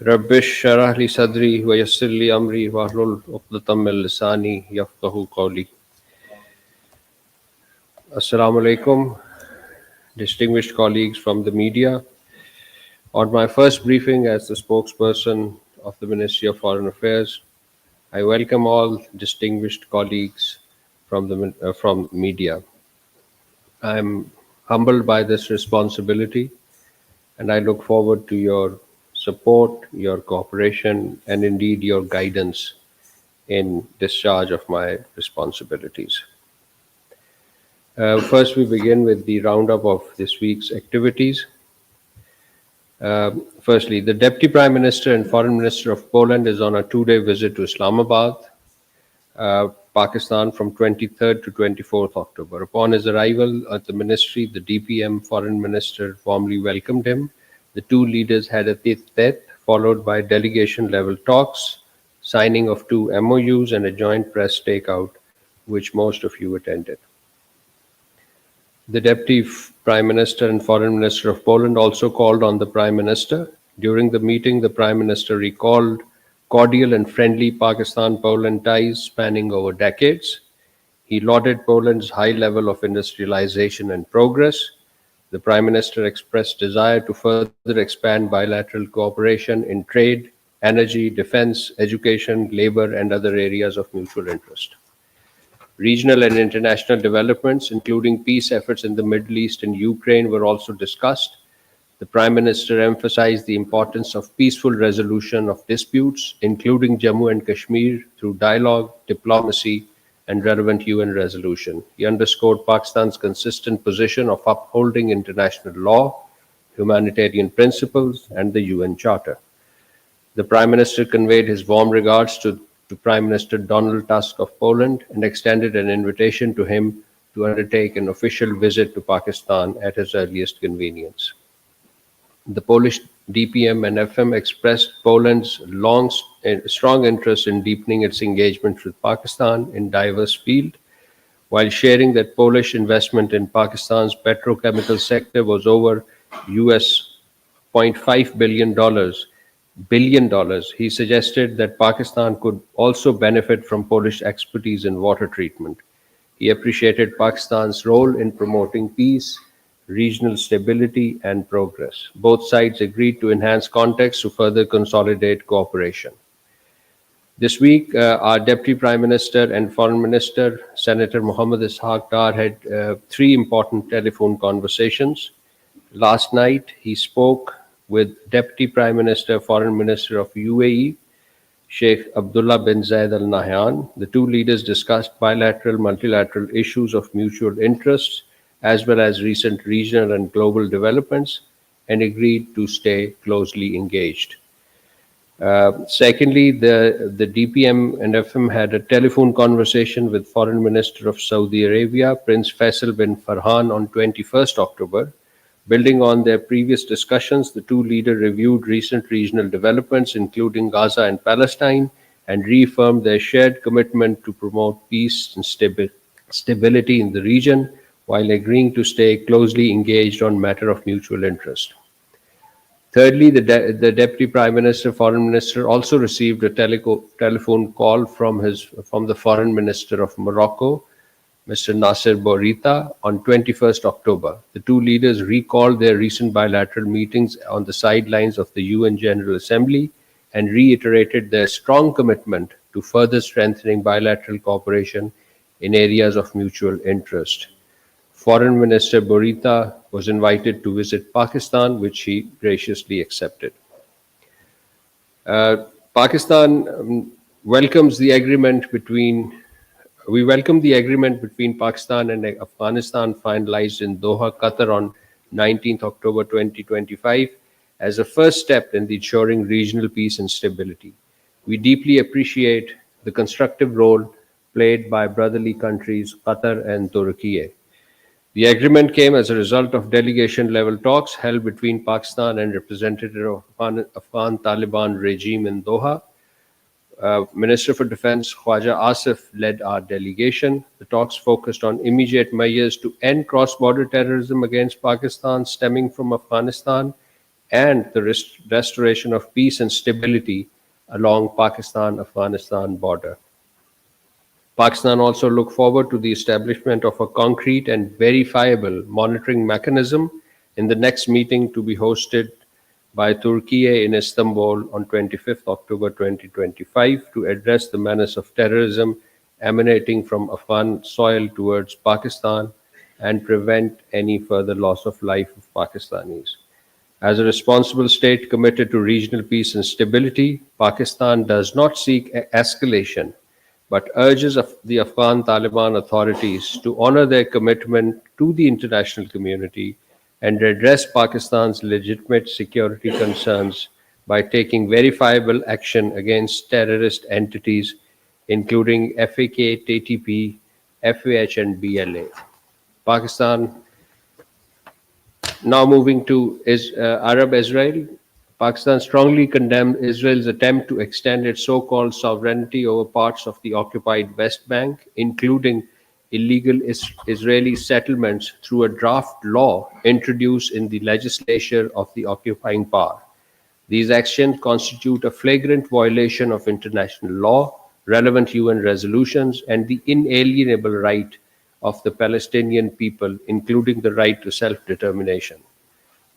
Rabbish shrah li sadri wa yassir li amri wahlul uqdatam min lisani yafqahu qawli. Assalamu alaikum, distinguished colleagues from the media. On my first briefing as the spokesperson of the Ministry of Foreign Affairs, I welcome all distinguished colleagues from media. I am humbled by this responsibility, and I look forward to your support, your cooperation, and indeed your guidance in discharge of my responsibilities. First, we begin with the roundup of this week's activities. Firstly, the Deputy Prime Minister and Foreign Minister of Poland is on a two-day visit to Islamabad, Pakistan from 23rd to 24th October. Upon his arrival at the ministry, the DPM Foreign Minister warmly welcomed him. The two leaders had a tete-a-tete, followed by delegation-level talks, signing of two MOUs and a joint press stakeout, which most of you attended. The Deputy Prime Minister and Foreign Minister of Poland also called on the Prime Minister. During the meeting, the Prime Minister recalled cordial and friendly Pakistan-Poland ties spanning over decades. He lauded Poland's high level of industrialization and progress. The Prime Minister expressed desire to further expand bilateral cooperation in trade, energy, defense, education, labor, and other areas of mutual interest. Regional and international developments, including peace efforts in the Middle East and Ukraine, were also discussed. The Prime Minister emphasized the importance of peaceful resolution of disputes, including Jammu and Kashmir, through dialogue, diplomacy, and relevant UN resolution. He underscored Pakistan's consistent position of upholding international law, humanitarian principles, and the UN Charter. The Prime Minister conveyed his warm regards to Prime Minister Donald Tusk of Poland and extended an invitation to him to undertake an official visit to Pakistan at his earliest convenience. The Polish DPM and FM expressed Poland's strong interest in deepening its engagement with Pakistan in diverse fields, while sharing that Polish investment in Pakistan's petrochemical sector was over US $0.5 billion. He suggested that Pakistan could also benefit from Polish expertise in water treatment. He appreciated Pakistan's role in promoting peace, regional stability, and progress. Both sides agreed to enhance contacts to further consolidate cooperation. This week, our Deputy Prime Minister and Foreign Minister, Senator Mohammad Ishaq Dar, had three important telephone conversations. Last night, he spoke with Deputy Prime Minister, Foreign Minister of UAE, Sheikh Abdullah bin Zayed Al Nahyan. The two leaders discussed bilateral, multilateral issues of mutual interest, as well as recent regional and global developments, and agreed to stay closely engaged. Secondly, the DPM and FM had a telephone conversation with Foreign Minister of Saudi Arabia, Prince Faisal bin Farhan, on 21st October. Building on their previous discussions, the two leaders reviewed recent regional developments, including Gaza and Palestine, and reaffirmed their shared commitment to promote peace and stability in the region, while agreeing to stay closely engaged on matters of mutual interest. Thirdly, the Deputy Prime Minister, Foreign Minister also received a telephone call from the Foreign Minister of Morocco, Mr. Nasser Bourita, on 21st October. The two leaders recalled their recent bilateral meetings on the sidelines of the UN General Assembly and reiterated their strong commitment to further strengthening bilateral cooperation in areas of mutual interest. Foreign Minister Bourita was invited to visit Pakistan, which he graciously accepted. Pakistan welcomes the agreement between Pakistan and Afghanistan finalized in Doha, Qatar on 19th October 2025 as a first step in ensuring regional peace and stability. We deeply appreciate the constructive role played by brotherly countries Qatar and Turkey. The agreement came as a result of delegation-level talks held between Pakistan and representative of Afghan Taliban regime in Doha. Minister for Defense Khwaja Asif led our delegation. The talks focused on immediate measures to end cross-border terrorism against Pakistan stemming from Afghanistan, and the restoration of peace and stability along Pakistan-Afghanistan border. Pakistan also look forward to the establishment of a concrete and verifiable monitoring mechanism in the next meeting to be hosted by Turkey in Istanbul on 25th October 2025 to address the menace of terrorism emanating from Afghan soil towards Pakistan and prevent any further loss of life of Pakistanis. As a responsible state committed to regional peace and stability, Pakistan does not seek escalation but urges the Afghan Taliban authorities to honor their commitment to the international community and address Pakistan's legitimate security concerns by taking verifiable action against terrorist entities including FAK, TTP, FAH, and BLA. Pakistan. Now moving to Arab Israel, Pakistan strongly condemned Israel's attempt to extend its so-called sovereignty over parts of the occupied West Bank, including illegal Israeli settlements through a draft law introduced in the legislature of the occupying power. These actions constitute a flagrant violation of international law, relevant UN resolutions, and the inalienable right of the Palestinian people, including the right to self-determination.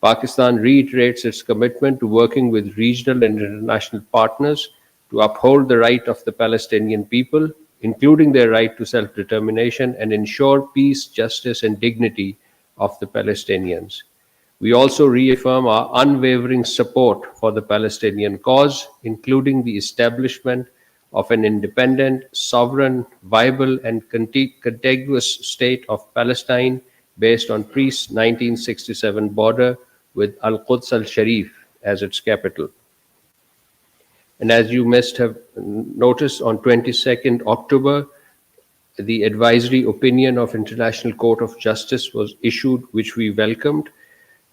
Pakistan reiterates its commitment to working with regional and international partners to uphold the right of the Palestinian people, including their right to self-determination, and ensure peace, justice, and dignity of the Palestinians. We also reaffirm our unwavering support for the Palestinian cause, including the establishment of an independent, sovereign, viable, and contiguous state of Palestine based on pre-1967 border with Al-Quds al-Sharif as its capital. And as you must have noticed, on 22nd October, the advisory opinion of International Court of Justice was issued, which we welcomed.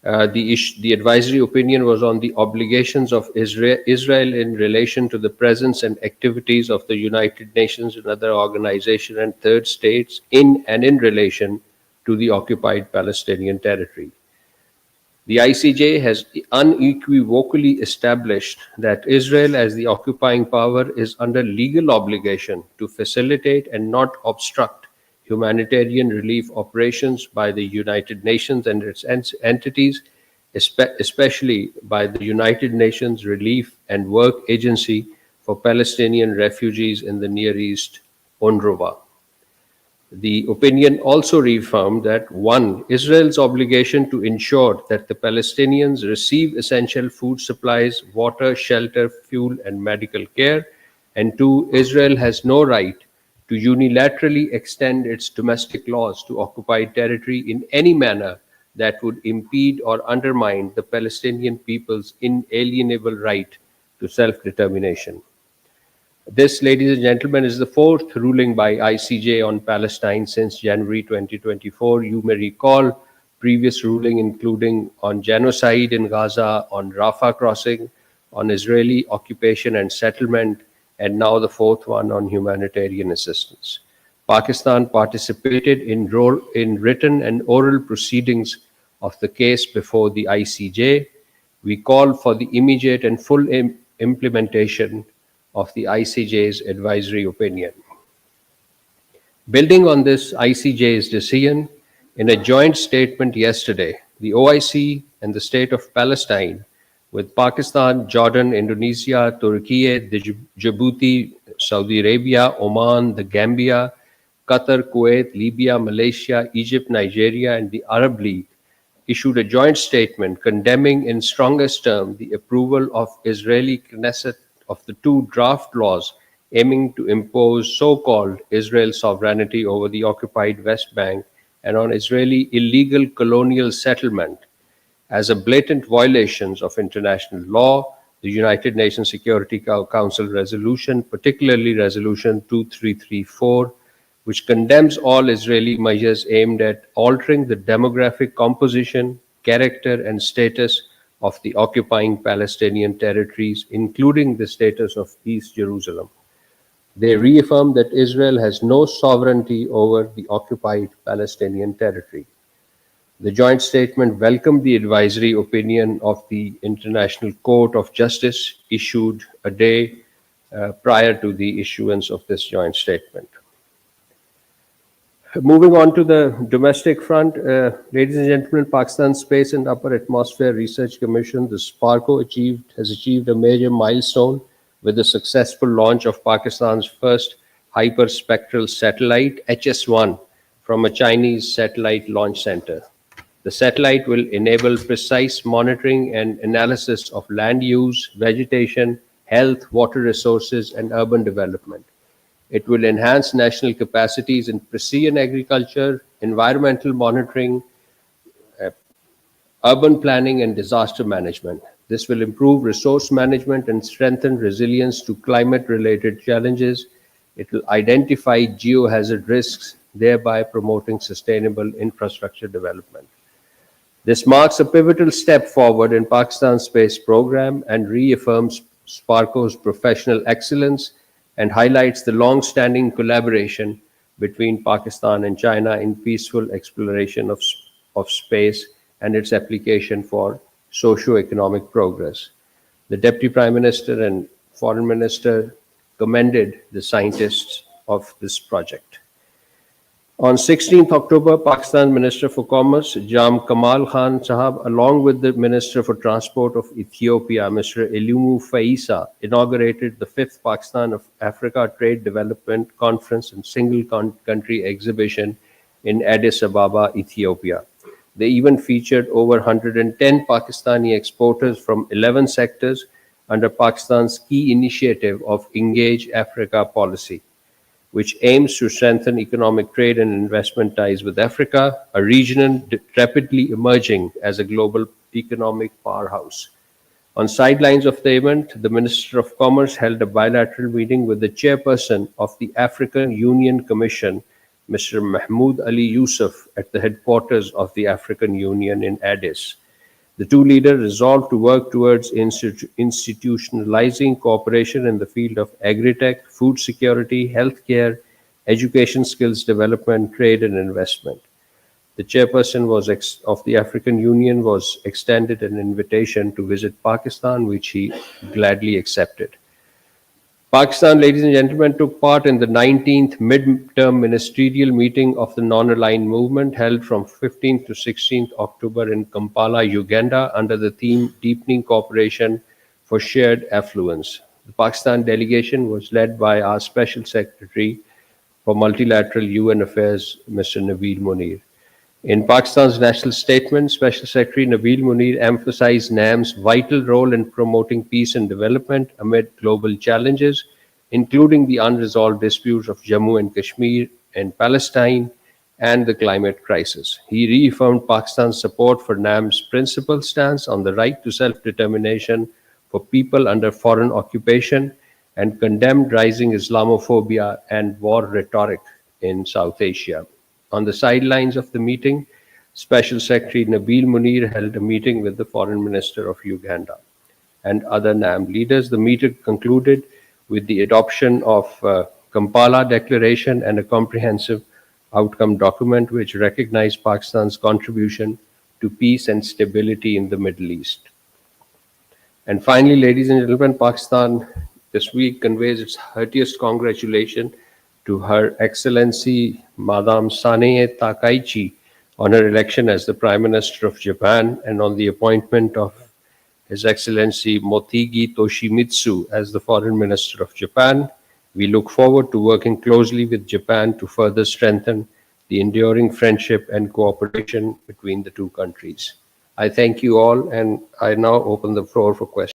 The advisory opinion was on the obligations of Israel in relation to the presence and activities of the United Nations and other organizations and third states in and in relation to the occupied Palestinian territory. The ICJ has unequivocally established that Israel, as the occupying power, is under legal obligation to facilitate and not obstruct humanitarian relief operations by the United Nations and its entities, especially by the United Nations Relief and Work Agency for Palestinian Refugees in the Near East, UNRWA. The opinion also reaffirmed that 1. Israel's obligation to ensure that the Palestinians receive essential food supplies, water, shelter, fuel, and medical care, and 2. Israel has no right to unilaterally extend its domestic laws to occupied territory in any manner that would impede or undermine the Palestinian people's inalienable right to self-determination. This, ladies and gentlemen, is the fourth ruling by ICJ on Palestine since January 2024. You may recall previous ruling including on genocide in Gaza, on Rafah crossing, on Israeli occupation and settlement, and now the fourth one on humanitarian assistance. Pakistan participated in written and oral proceedings of the case before the ICJ. We call for the immediate and full implementation of the ICJ's advisory opinion. Building on this ICJ's decision, in a joint statement yesterday, the OIC and the State of Palestine, with Pakistan, Jordan, Indonesia, Turkey, Djibouti, Saudi Arabia, Oman, the Gambia, Qatar, Kuwait, Libya, Malaysia, Egypt, Nigeria, and the Arab League, issued a joint statement condemning in strongest terms the approval of Israeli Knesset of the two draft laws aiming to impose so-called Israel sovereignty over the occupied West Bank and on Israeli illegal colonial settlement as a blatant violations of international law, the United Nations Security Council resolution, particularly Resolution 2334, which condemns all Israeli measures aimed at altering the demographic composition, character, and status of the occupying Palestinian territories, including the status of East Jerusalem. They reaffirm that Israel has no sovereignty over the occupied Palestinian territory. The joint statement welcomed the advisory opinion of the International Court of Justice issued a day prior to the issuance of this joint statement. Moving on to the domestic front, ladies and gentlemen, Pakistan Space and Upper Atmosphere Research Commission, the SPARCO, has achieved a major milestone with the successful launch of Pakistan's first hyperspectral satellite, HS-1, from a Chinese satellite launch center. The satellite will enable precise monitoring and analysis of land use, vegetation, health, water resources, and urban development. It will enhance national capacities in precision agriculture, environmental monitoring, urban planning, and disaster management. This will improve resource management and strengthen resilience to climate-related challenges. It will identify geohazard risks, thereby promoting sustainable infrastructure development. This marks a pivotal step forward in Pakistan's space program and reaffirms SPARCO's professional excellence and highlights the long-standing collaboration between Pakistan and China in peaceful exploration of space and its application for socio-economic progress. The Deputy Prime Minister and Foreign Minister commended the scientists of this project. On 16th October, Pakistan Minister for Commerce, Jam Kamal Khan Sahab, along with the Minister for Transport of Ethiopia, Mr. Elumu Faisa, inaugurated the 5th Pakistan of Africa Trade Development Conference and Single Country Exhibition in Addis Ababa, Ethiopia. The event featured over 110 Pakistani exporters from 11 sectors under Pakistan's key initiative of Engage Africa policy, which aims to strengthen economic trade and investment ties with Africa, a region rapidly emerging as a global economic powerhouse. On sidelines of the event, the Minister of Commerce held a bilateral meeting with the chairperson of the African Union Commission, Mr. Mahmoud Ali Yusuf, at the headquarters of the African Union in Addis. The two leaders resolved to work towards institutionalizing cooperation in the field of agri-tech, food security, healthcare, education skills development, trade, and investment. The chairperson of the African Union was extended an invitation to visit Pakistan, which he gladly accepted. Pakistan, ladies and gentlemen, took part in the 19th mid-term ministerial meeting of the Non-Aligned Movement held from 15th to 16th October in Kampala, Uganda, under the theme Deepening Cooperation for Shared Affluence. The Pakistan delegation was led by our Special Secretary for Multilateral UN Affairs, Mr. Nabil Munir. In Pakistan's national statement, Special Secretary Nabil Munir emphasized NAM's vital role in promoting peace and development amid global challenges, including the unresolved disputes of Jammu and Kashmir and Palestine and the climate crisis. He reaffirmed Pakistan's support for NAM's principled stance on the right to self-determination for people under foreign occupation and condemned rising Islamophobia and war rhetoric in South Asia. On the sidelines of the meeting, Special Secretary Nabil Munir held a meeting with the Foreign Minister of Uganda and other NAM leaders. The meeting concluded with the adoption of Kampala Declaration and a comprehensive outcome document which recognized Pakistan's contribution to peace and stability in the Middle East. And finally, ladies and gentlemen, Pakistan this week conveys its heartiest congratulations to Her Excellency Madame Sanae Takaichi on her election as the Prime Minister of Japan and on the appointment of His Excellency Motegi Toshimitsu as the Foreign Minister of Japan. We look forward to working closely with Japan to further strengthen the enduring friendship and cooperation between the two countries. I thank you all, and I now open the floor for questions.